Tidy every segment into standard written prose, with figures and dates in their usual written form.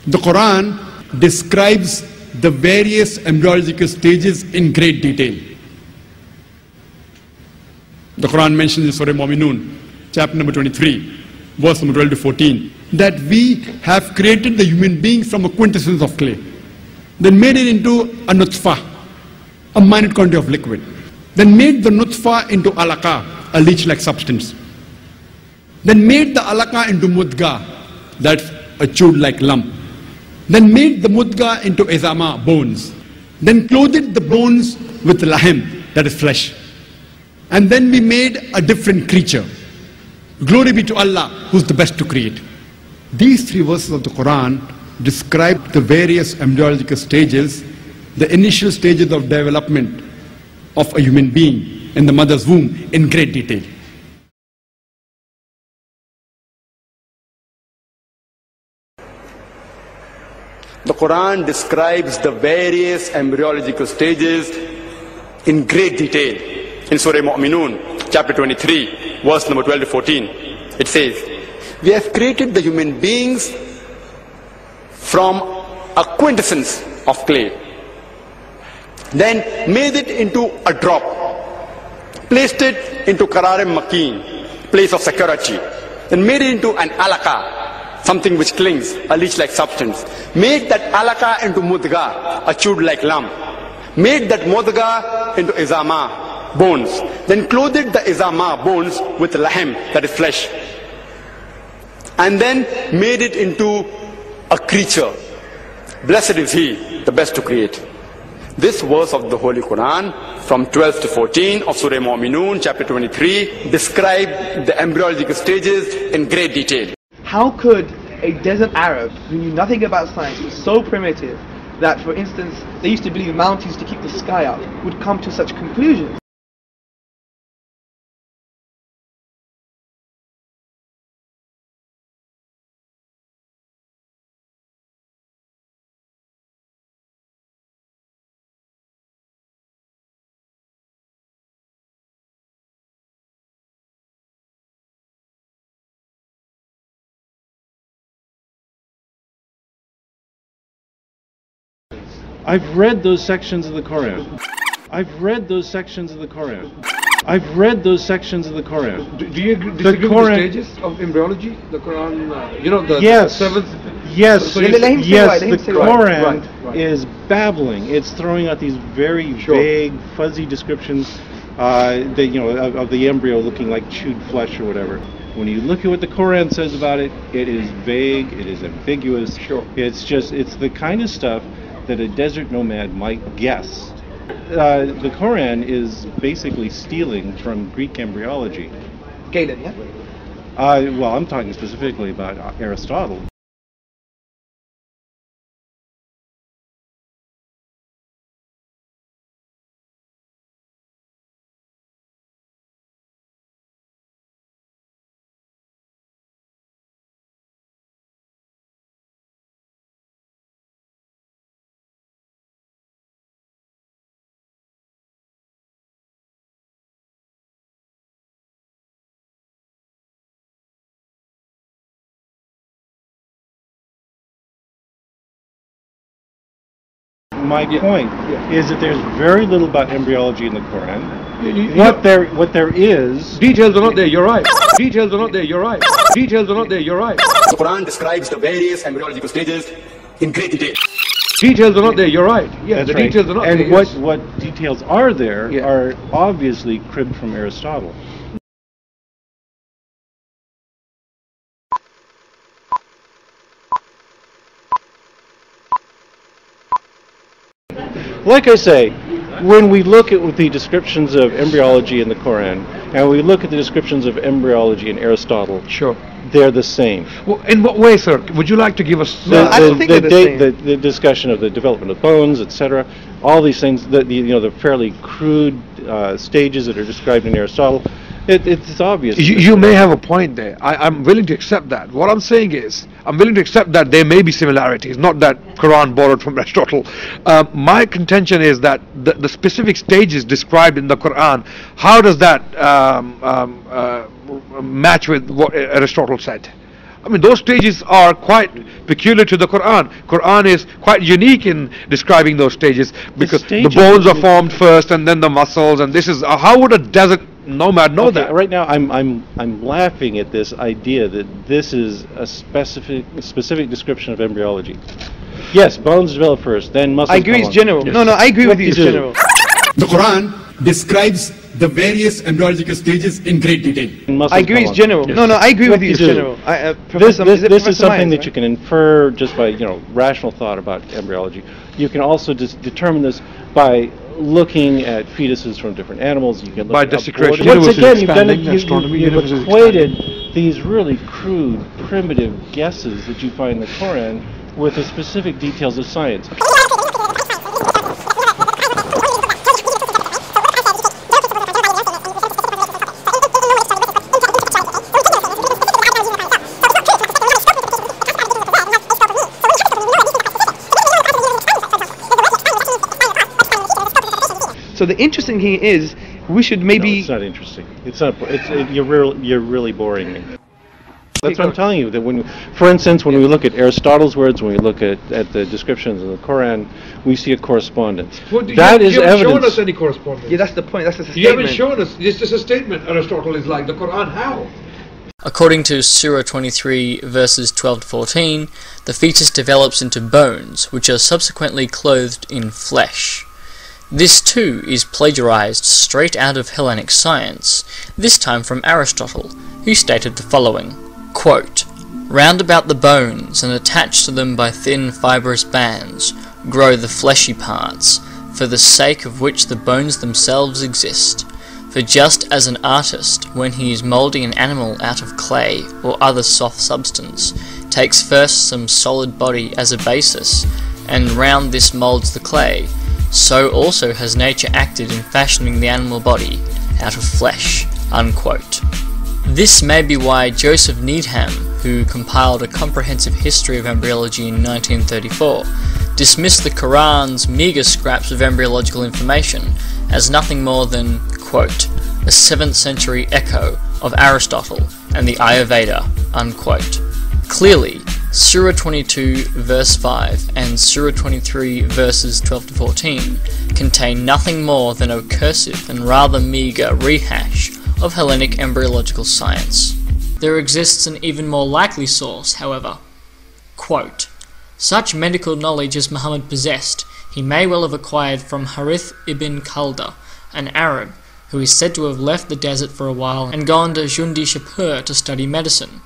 The Quran describes the various embryological stages in great detail. The Quran mentions in Surah Mu'minun, chapter number 23, verse number 12 to 14, that we have created the human being from a quintessence of clay, then made it into a nutfah, a minute quantity of liquid, then made the nutfah into alaqa, a leech-like substance, then made the alaqa into mudga, that's a chewed-like lump, then made the mudga into izama, bones, then clothed the bones with lahm, that is flesh, and then we made a different creature. Glory be to Allah, who's the best to create. These three verses of the Quran describe the various embryological stages, the initial stages of development of a human being in the mother's womb in great detail. The Quran describes the various embryological stages in great detail. In Surah Mu'minun, chapter 23, verse number 12 to 14, it says, we have created the human beings from a quintessence of clay, then made it into a drop, placed it into Qararim Makin, place of security, then made it into an alaqa, something which clings, a leech-like substance, made that alaqa into mudga, a chewed-like lump, made that mudga into izama, bones, then clothed the izama, bones, with lahm, that is flesh, and then made it into a creature. Blessed is he, the best to create. This verse of the Holy Quran, from 12 to 14 of Surah Mu'minun, chapter 23, describe the embryological stages in great detail. How could a desert Arab who knew nothing about science was so primitive that, for instance, they used to believe mountains to keep the sky up, would come to such conclusions? I've read those sections of the Quran. I've read those sections of the Quran. I've read those sections of the Quran. Do you disagree with the stages of embryology? The Quran, you know, the seventh. Yes, let him say yes. right, let him The say right. Quran is babbling. It's throwing out these very vague, fuzzy descriptions, that of the embryo looking like chewed flesh or whatever. When you look at what the Quran says about it, it is vague. It is ambiguous. It's the kind of stuff that a desert nomad might guess. The Quran is basically stealing from Greek embryology. Galen, yeah? Well, I'm talking specifically about Aristotle. My point is that there's very little about embryology in the Quran. What there is... Details are not there, you're right. Details are not there, you're right. Details are not there, you're right. The Quran describes the various embryological stages in great detail. Details are not there, you're right. Yeah, That's the details are not there. And what details are there are obviously cribbed from Aristotle. Like I say, when we look at the descriptions of embryology in the Quran, and we look at the descriptions of embryology in Aristotle, they're the same. Well, in what way, sir? Would you like to give us... The discussion of the development of bones, etc., all these things, the fairly crude stages that are described in Aristotle, it's obvious. You may have a point there. I'm willing to accept that. What I'm saying is, I'm willing to accept that there may be similarities, not that Quran borrowed from Aristotle. My contention is that the specific stages described in the Quran, how does that match with what Aristotle said? I mean, those stages are quite peculiar to the Quran. Quran is quite unique in describing those stages because the bones are formed first and then the muscles, and this is how would a desert nomad know that? Right now, I'm laughing at this idea that this is a specific description of embryology. Yes, bones develop first, then muscles. I agree, it's general. Yes. No, I agree with you, it's general. The Quran describes the various embryological stages in great detail. I agree, it's general. Yes. No, I agree with you, it's general. This is something that you can infer just by rational thought about embryology. You can also determine this by looking at fetuses from different animals. You can look by at desecration. Once again, you've equated these really crude, primitive guesses that you find in the Quran with the specific details of science. So the interesting thing is, we should maybe... No, it's not interesting. It's not. You're really boring me. That's what I'm telling you. That for instance, when we look at Aristotle's words, when we look at the descriptions in the Quran, we see a correspondence. Well, that is you haven't evidence. shown us any correspondence. Yeah, that's the point. That's just a You statement. haven't shown us. It's just a statement. Aristotle is like the Quran. How? According to Surah 23, verses 12 to 14, the fetus develops into bones, which are subsequently clothed in flesh. This too is plagiarized straight out of Hellenic science, this time from Aristotle, who stated the following, quote, "Round about the bones and attached to them by thin fibrous bands grow the fleshy parts, for the sake of which the bones themselves exist. For just as an artist, when he is moulding an animal out of clay or other soft substance, takes first some solid body as a basis, and round this moulds the clay, so also has nature acted in fashioning the animal body out of flesh." Unquote. This may be why Joseph Needham, who compiled a comprehensive history of embryology in 1934, dismissed the Quran's meagre scraps of embryological information as nothing more than, quote, "a 7th century echo of Aristotle and the Ayurveda," unquote. Clearly, Surah 22 verse 5 and Surah 23 verses 12 to 14 contain nothing more than a cursive and rather meagre rehash of Hellenic embryological science. There exists an even more likely source, however. Quote, "Such medical knowledge as Muhammad possessed, he may well have acquired from Harith ibn Kalda, an Arab, who is said to have left the desert for a while and gone to Jundi Shapur to study medicine.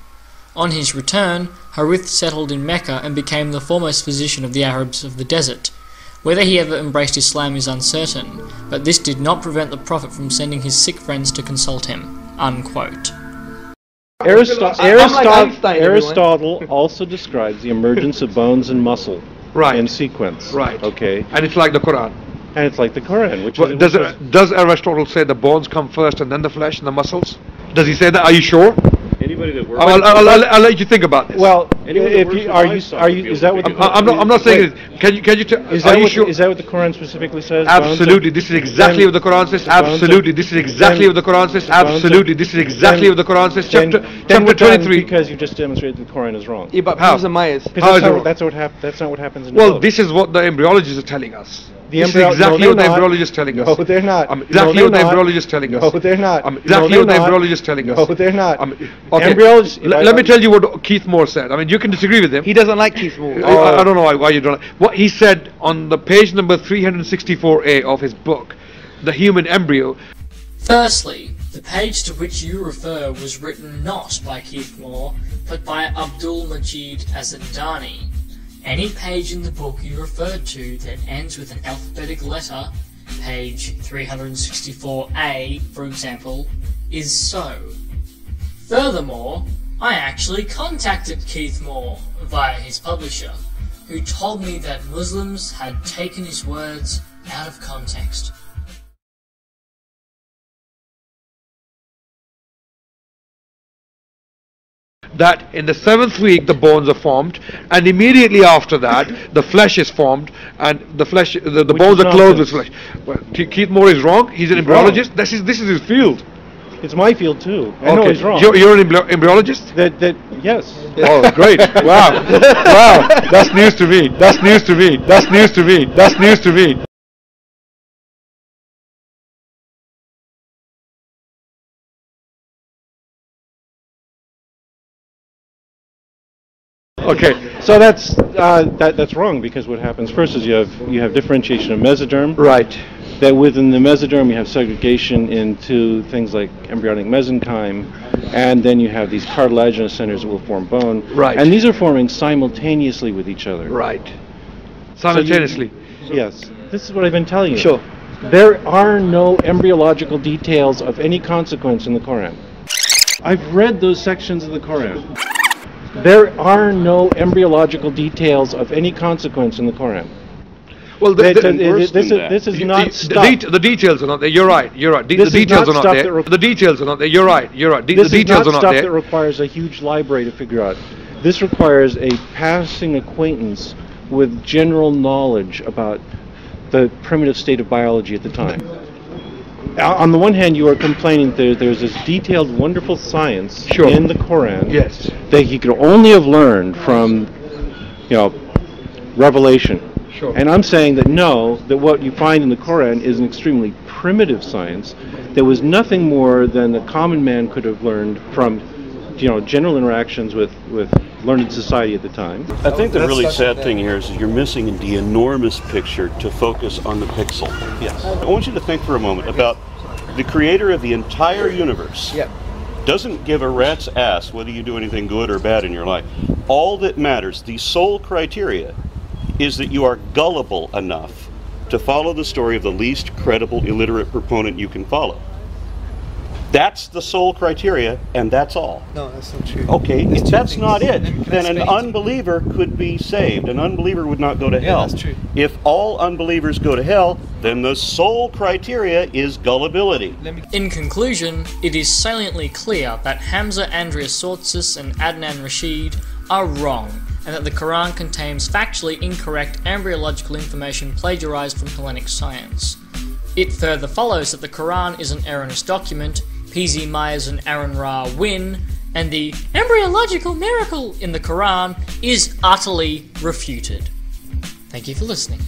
On his return, Harith settled in Mecca and became the foremost physician of the Arabs of the desert. Whether he ever embraced Islam is uncertain, but this did not prevent the Prophet from sending his sick friends to consult him." Unquote. Aristotle also describes the emergence of bones and muscle in sequence. Right. Okay. And it's like the Quran. And it's like the Quran. Does Aristotle say the bones come first and then the flesh and the muscles? Does he say that? Are you sure? Anybody that works. I'll let you think about this. Well, if you are you is that what I'm not saying it. Can you is that what the Quran specifically says? Absolutely, this is exactly what the Quran says. Absolutely, this is exactly what the Quran says. Absolutely, this is exactly what the Quran says. Chapter 23. Because you just demonstrated the Quran is wrong. Yeah, but how? That's not what happens in well, this is what the embryologists are telling us. This is exactly what the embryologists are telling us. No, they're not. Exactly what the embryologists are telling us. No, they're not. Exactly what the embryologists are telling us. No, they're not. Okay. Let me tell you what Keith Moore said. I mean, you can disagree with him. He doesn't like Keith Moore. I don't know why you don't like. What he said on the page number 364A of his book, The Human Embryo. Firstly, the page to which you refer was written not by Keith Moore, but by Abdul Majid Azadani. Any page in the book you referred to that ends with an alphabetic letter, page 364A, for example, is so. Furthermore, I actually contacted Keith Moore via his publisher, who told me that Muslims had taken his words out of context. That in the 7th week the bones are formed, and immediately after that the flesh is formed, and the bones are clothed with flesh. Well, Keith Moore is wrong. He's an embryologist. This is his field. It's my field too. I know he's wrong. You're an embryologist? Yes. Oh, great. Wow. Wow. That's news to me. That's news to me. That's news to me. That's news to me. Okay. So that's wrong, because what happens first is you have differentiation of mesoderm. Right. That within the mesoderm you have segregation into things like embryonic mesenchyme, and then you have these cartilaginous centers that will form bone. Right. And these are forming simultaneously with each other. Right. Simultaneously. Yes. This is what I've been telling you. Sure. There are no embryological details of any consequence in the Quran. I've read those sections of the Quran. There are no embryological details of any consequence in the Quran. Well, this is not stuff. The details are not there. You're right. You're right. The details are not there. The details are not there. You're right. You're right. The details are not there. This is not stuff that requires a huge library to figure out. This requires a passing acquaintance with general knowledge about the primitive state of biology at the time. On the one hand, you are complaining that there's this detailed, wonderful science in the Quran that you could only have learned from, revelation. Sure. And I'm saying that no, that what you find in the Quran is an extremely primitive science that was nothing more than the common man could have learned from, general interactions with learned society at the time. I think the really sad thing here is you're missing the enormous picture to focus on the pixel. Yes. I want you to think for a moment about the creator of the entire universe. Yep. Doesn't give a rat's ass whether you do anything good or bad in your life. All that matters, the sole criteria, is that you are gullible enough to follow the story of the least credible illiterate proponent you can follow. That's the sole criteria, and that's all. No, that's not true. Okay, if that's not it, then an unbeliever could be saved. An unbeliever would not go to hell. That's true. If all unbelievers go to hell, then the sole criteria is gullibility. In conclusion, it is saliently clear that Hamza Andreas Sortsis and Adnan Rashid are wrong, and that the Quran contains factually incorrect embryological information plagiarized from Hellenic science. It further follows that the Quran is an erroneous document, P.Z. Myers and Aaron Ra win, and the embryological miracle in the Quran is utterly refuted. Thank you for listening.